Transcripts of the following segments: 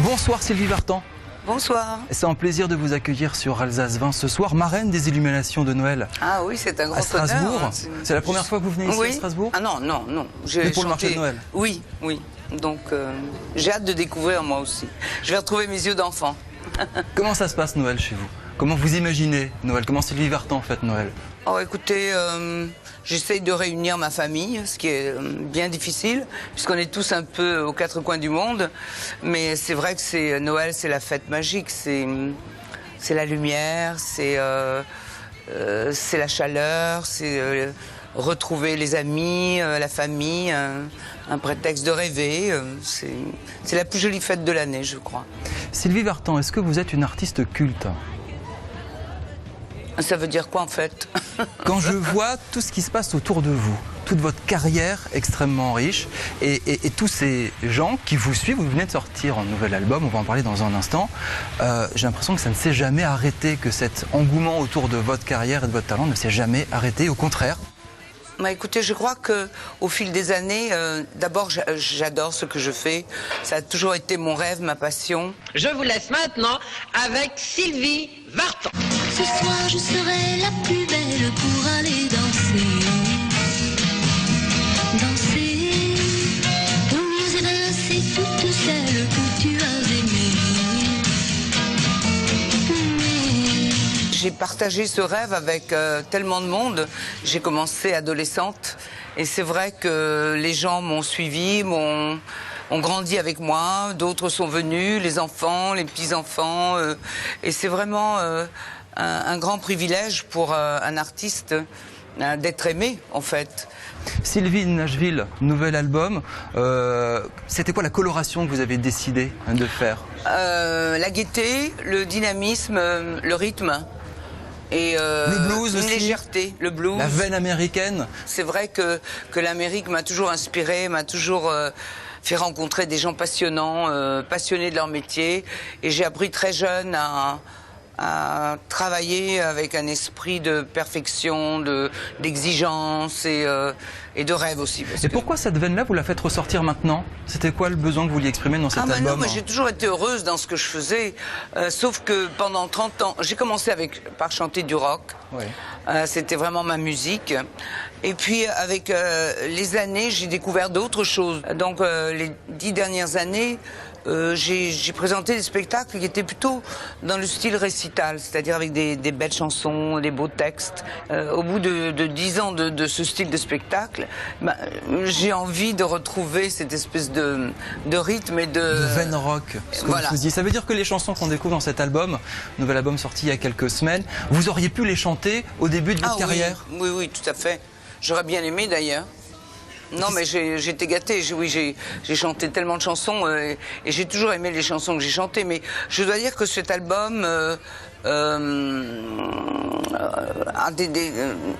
Bonsoir Sylvie Vartan. Bonsoir. C'est un plaisir de vous accueillir sur Alsace 20 ce soir, marraine des illuminations de Noël. Ah oui, c'est un grand à Strasbourg. honneur. C'est la première fois que vous venez ici oui. à Strasbourg? Ah non. Mais pour le marché de Noël? Oui. Donc j'ai hâte de découvrir moi aussi. Je vais retrouver mes yeux d'enfant. Comment ça se passe Noël chez vous? Comment vous imaginez Noël? Comment Sylvie Vartan fête Noël? Oh écoutez, j'essaye de réunir ma famille, ce qui est bien difficile, puisqu'on est tous un peu aux quatre coins du monde. Mais c'est vrai que Noël, c'est la fête magique, c'est la lumière, c'est la chaleur, c'est retrouver les amis, la famille, un prétexte de rêver. C'est la plus jolie fête de l'année, je crois. Sylvie Vartan, est-ce que vous êtes une artiste culte? Ça veut dire quoi en fait? Quand je vois tout ce qui se passe autour de vous, toute votre carrière extrêmement riche et tous ces gens qui vous suivent, vous venez de sortir un nouvel album, on va en parler dans un instant, j'ai l'impression que ça ne s'est jamais arrêté, que cet engouement autour de votre carrière et de votre talent ne s'est jamais arrêté, au contraire. Bah écoutez, je crois qu'au fil des années, d'abord j'adore ce que je fais, ça a toujours été mon rêve, ma passion. Je vous laisse maintenant avec Sylvie Vartan. Ce soir je serai la plus belle pour aller danser. Danser, au mieux évincer toutes celles que tu as aimées. J'ai partagé ce rêve avec tellement de monde. J'ai commencé adolescente et c'est vrai que les gens m'ont suivi, ont grandi avec moi. D'autres sont venus, les enfants, les petits-enfants. Et c'est vraiment un grand privilège pour un artiste d'être aimé, en fait. Sylvie Nashville, nouvel album. C'était quoi la coloration que vous avez décidé de faire? La gaieté, le dynamisme, le rythme. Et le blues une aussi, légèreté, le blues. La veine américaine. C'est vrai que l'Amérique m'a toujours inspiré, m'a toujours fait rencontrer des gens passionnants, passionnés de leur métier. Et j'ai appris très jeune à travailler avec un esprit de perfection, d'exigence et de rêve aussi. Et pourquoi cette veine-là, vous la faites ressortir maintenant? C'était quoi le besoin que vous vouliez exprimer dans cet album? Non, mais j'ai toujours été heureuse dans ce que je faisais, sauf que pendant 30 ans, j'ai commencé par chanter du rock. Oui. C'était vraiment ma musique. Et puis avec les années, j'ai découvert d'autres choses. Donc les 10 dernières années, j'ai présenté des spectacles qui étaient plutôt dans le style récital, c'est-à-dire avec des belles chansons, des beaux textes. Au bout de 10 ans de ce style de spectacle, j'ai envie de retrouver cette espèce de rythme et de veine rock, ce que voilà. Vous faisiez. Ça veut dire que les chansons qu'on découvre dans cet album, nouvel album sorti il y a quelques semaines, vous auriez pu les chanter au début de votre carrière? Oui, tout à fait. J'aurais bien aimé d'ailleurs. Non, mais j'ai été gâtée. J'ai chanté tellement de chansons et j'ai toujours aimé les chansons que j'ai chantées. Mais je dois dire que cet album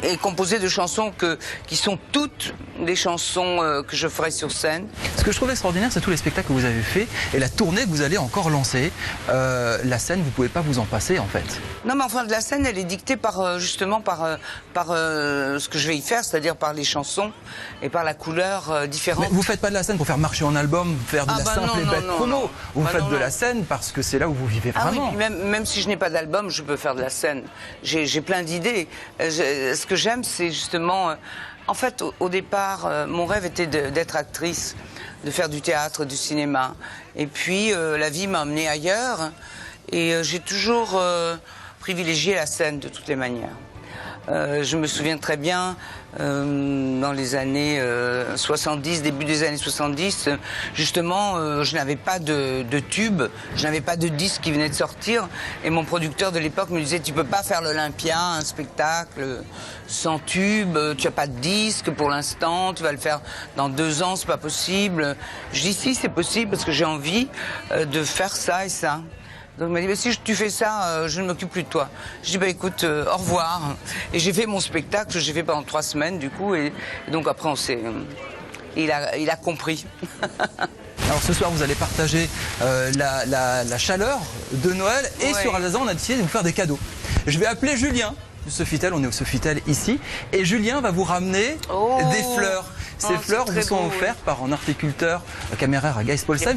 est composé de chansons qui sont toutes des chansons que je ferai sur scène. Ce que je trouve extraordinaire, c'est tous les spectacles que vous avez faits et la tournée que vous allez encore lancer. La scène, vous ne pouvez pas vous en passer en fait. Non, mais enfin, la scène, elle est dictée justement par ce que je vais y faire, c'est-à-dire par les chansons et par la couleur différente. Mais vous ne faites pas de la scène pour faire marcher en album, faire de la simple et bête promo. Vous faites de la scène parce que c'est là où vous vivez vraiment. Oui, même si je n'ai pas d'album, je peux faire de la scène. J'ai plein d'idées. Ce que j'aime, c'est justement... En fait, au départ, mon rêve était d'être actrice, de faire du théâtre, du cinéma. Et puis, la vie m'a emmenée ailleurs. Et j'ai toujours privilégié la scène de toutes les manières. Je me souviens très bien, dans les années 70, début des années 70, justement, je n'avais pas de tube, je n'avais pas de disque qui venait de sortir, et mon producteur de l'époque me disait, tu peux pas faire l'Olympia, un spectacle sans tube, tu as pas de disque pour l'instant, tu vas le faire dans 2 ans, c'est pas possible. Je dis si, c'est possible, parce que j'ai envie de faire ça et ça. Donc il m'a dit, mais si tu fais ça, je ne m'occupe plus de toi. Je dis, écoute, au revoir. Et j'ai fait mon spectacle, j'ai fait pendant 3 semaines, du coup, et donc après, il a compris. Alors ce soir, vous allez partager la chaleur de Noël, et sur Alsace 20, on a décidé de vous faire des cadeaux. Je vais appeler Julien de Sofitel, on est au Sofitel ici, et Julien va vous ramener des fleurs. Ces fleurs c'est vous très sont beau, offertes par un horticulteur caméraire à Geisbolsheim.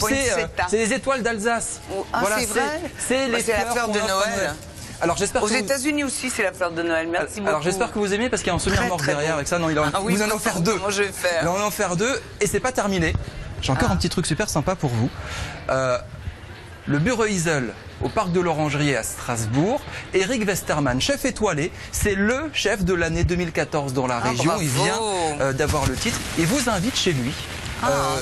C'est les étoiles d'Alsace. Ah, c'est vrai. C'est les C'est la fleur qu'on de offre à Noël. Alors j'espère Aux que vous... États-Unis aussi, c'est la fleur de Noël. Merci beaucoup. Alors j'espère que vous aimez parce qu'il y a un semi-remorque Très, très derrière beau. avec ça. Non, Ah oui, vous en offert deux. comment je vais faire? Il en a offert deux et c'est pas terminé. J'ai encore un petit truc super sympa pour vous. Le Bureau Isel au parc de l'Orangerie à Strasbourg. Eric Westermann, chef étoilé, c'est le chef de l'année 2014 dans la région. Bravo. Il vient d'avoir le titre. Il vous invite chez lui.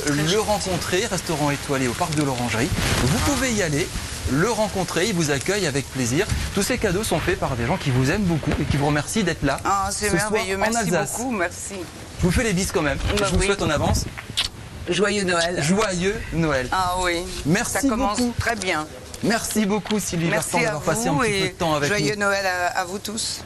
Le rencontrer, restaurant étoilé au parc de l'Orangerie. Vous pouvez y aller, le rencontrer, il vous accueille avec plaisir. Tous ces cadeaux sont faits par des gens qui vous aiment beaucoup et qui vous remercient d'être là. Ah, c'est ce soir merveilleux, en merci Alsace. beaucoup, merci. Je vous fais les bises quand même. Bah Je vous oui. souhaite en avance Joyeux Noël. joyeux Noël. Ah oui, Merci ça commence beaucoup. très bien. Merci beaucoup Sylvie Merci Bertrand à d'avoir passé un vous petit peu de et temps avec nous. joyeux Noël à vous tous.